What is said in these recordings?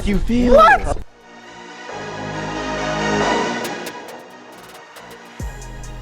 you feel? What?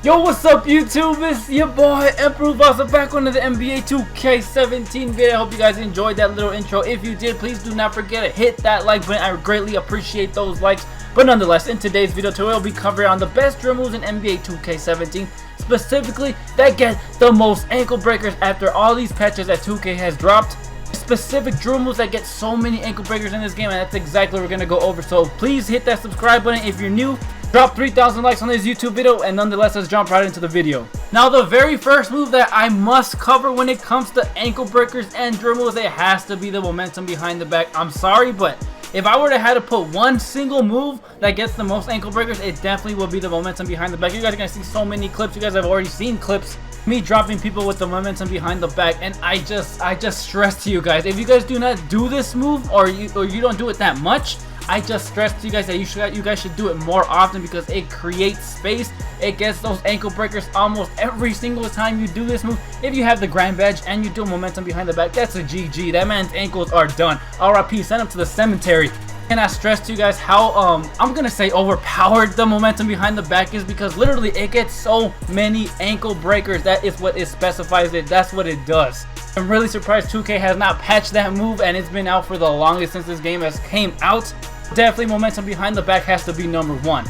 Yo, what's up YouTube? It's your boy Emperor also back on the NBA 2K17 video. I hope you guys enjoyed that little intro. If you did, please do not forget to hit that like button. I greatly appreciate those likes. But nonetheless, in today's video we'll be covering on the best dribble moves in NBA 2K17, specifically that get the most ankle breakers after all these patches that 2K has dropped. Specific dribble moves that get so many ankle breakers in this game, and that's exactly what we're gonna go over. So please hit that subscribe button if you're new. Drop 3,000 likes on this YouTube video, and nonetheless, let's jump right into the video. Now, the very first move that I must cover when it comes to ankle breakers and dribbles, it has to be the momentum behind the back. I'm sorry, but if I were to have to put one single move that gets the most ankle breakers, it definitely will be the momentum behind the back. You guys are gonna see so many clips. You guys have already seen clips me dropping people with the momentum behind the back, and I just stress to you guys, if you guys do not do this move, or you don't do it that much, I just stress to you guys that you guys should do it more often, because it creates space. It gets those ankle breakers almost every single time you do this move. If you have the grand badge and you do momentum behind the back, that's a GG. That man's ankles are done. RIP, send him to the cemetery. And I stress to you guys how I'm gonna say overpowered the momentum behind the back is, because literally it gets so many ankle breakers. That is what it specifies. That's what it does. I'm really surprised 2K has not patched that move, and it's been out for the longest since this game has came out. Definitely momentum behind the back has to be number one.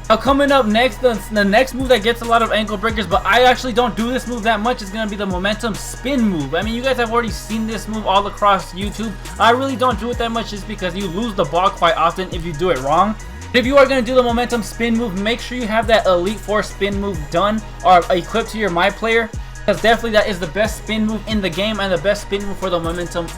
Now, coming up next, the next move that gets a lot of ankle breakers, but I actually don't do this move that much, is going to be the momentum spin move. I mean, you guys have already seen this move all across YouTube. I really don't do it that much just because you lose the ball quite often if you do it wrong. If you are going to do the momentum spin move, make sure you have that Elite 4 spin move done or equipped to your My Player, because definitely that is the best spin move in the game and the best spin move for the momentum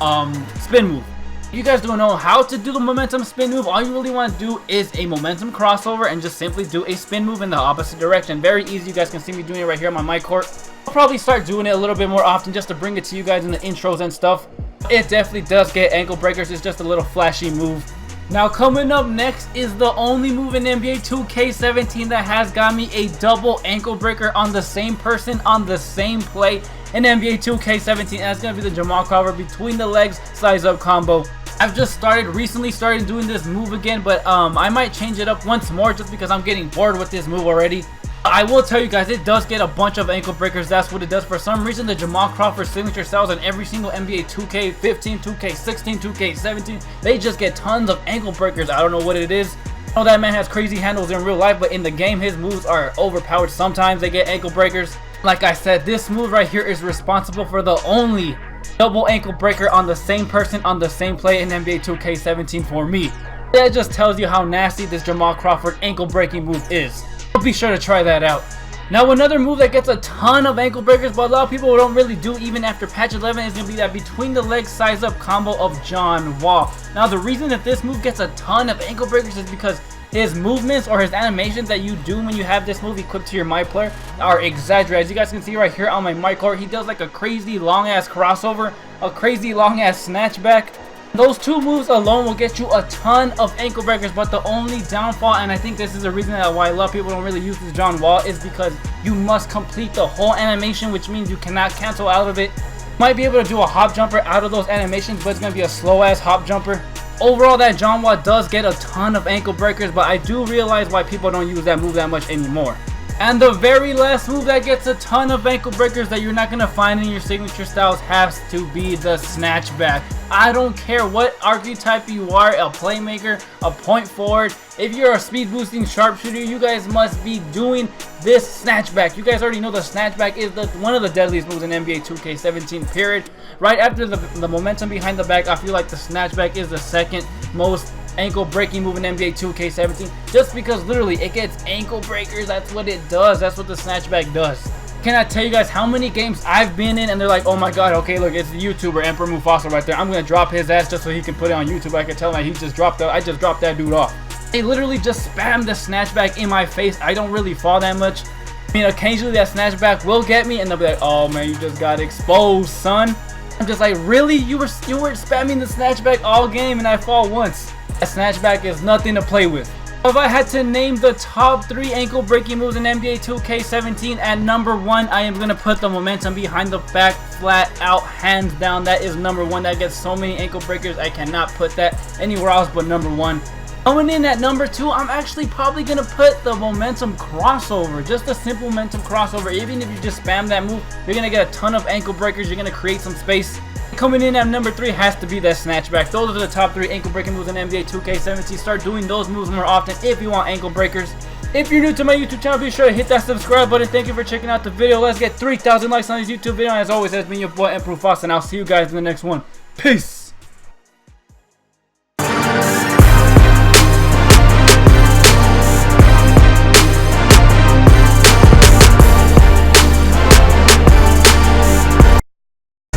spin move. If you guys don't know how to do the momentum spin move, all you really want to do is a momentum crossover and just simply do a spin move in the opposite direction. Very easy. You guys can see me doing it right here on my court. I'll probably start doing it a little bit more often just to bring it to you guys in the intros and stuff. It definitely does get ankle breakers. It's just a little flashy move. Now, coming up next is the only move in NBA 2K17 that has got me a double ankle breaker on the same person on the same play in NBA 2K17. And that's going to be the Jamal Crawford between the legs size up combo. I've just recently started doing this move again, but I might change it up once more just because I'm getting bored with this move already. I will tell you guys, it does get a bunch of ankle breakers. That's what it does. For some reason, the Jamal Crawford signature styles on every single NBA 2K15, 2K16, 2K17, they just get tons of ankle breakers. I don't know what it is. I know that man has crazy handles in real life, but in the game, his moves are overpowered. Sometimes they get ankle breakers. Like I said, this move right here is responsible for the only double ankle breaker on the same person on the same play in NBA 2K17 for me. That just tells you how nasty this Jamal Crawford ankle breaking move is. Be sure to try that out. Now, another move that gets a ton of ankle breakers, but a lot of people don't really do even after patch 11, is going to be that between the legs size up combo of John Wall. Now, the reason that this move gets a ton of ankle breakers is because his movements or his animations that you do when you have this move equipped to your My Player are exaggerated. As you guys can see right here on my My Court, he does like a crazy long ass crossover, a crazy long ass snatchback. Those two moves alone will get you a ton of ankle breakers, but the only downfall, and I think this is the reason why a lot of people don't really use this John Wall, is because you must complete the whole animation, which means you cannot cancel out of it. You might be able to do a hop jumper out of those animations, but it's going to be a slow ass hop jumper. Overall, that John Wall does get a ton of ankle breakers, but I do realize why people don't use that move that much anymore. And the very last move that gets a ton of ankle breakers that you're not going to find in your signature styles has to be the snatchback. I don't care what archetype you are, a playmaker, a point forward. If you're a speed boosting sharpshooter, you guys must be doing this snatchback. You guys already know the snatchback is one of the deadliest moves in NBA 2K17 period. Right after the momentum behind the back, I feel like the snatchback is the second most ankle breaking move in NBA 2K17, just because literally it gets ankle breakers. That's what it does. That's what the snatchback does. Can I tell you guys how many games I've been in and they're like, oh my god, okay, look, it's the YouTuber Emperor Mufasa right there. I'm gonna drop his ass just so he can put it on YouTube. I can tell him I just dropped that dude off. They literally just spam the snatchback in my face. I don't really fall that much. I mean, occasionally that snatchback will get me and they'll be like, oh man, you just got exposed, son. I'm just like, really? You were spamming the snatchback all game and I fall once. That snatchback is nothing to play with. If I had to name the top 3 ankle breaking moves in NBA 2K17, at number 1, I am going to put the momentum behind the back, flat out, hands down. That is number 1. That gets so many ankle breakers. I cannot put that anywhere else but number 1. Coming in at number 2, I'm actually probably going to put the momentum crossover. Just a simple momentum crossover. Even if you just spam that move, you're going to get a ton of ankle breakers. You're going to create some space. Coming in at number 3 has to be that snatchback. Those are the top 3 ankle breaking moves in NBA 2K17. Start doing those moves more often if you want ankle breakers. If you're new to my YouTube channel, be sure to hit that subscribe button. Thank you for checking out the video. Let's get 3,000 likes on this YouTube video. And as always, has been your boy Emperor Foss, and I'll see you guys in the next one. Peace.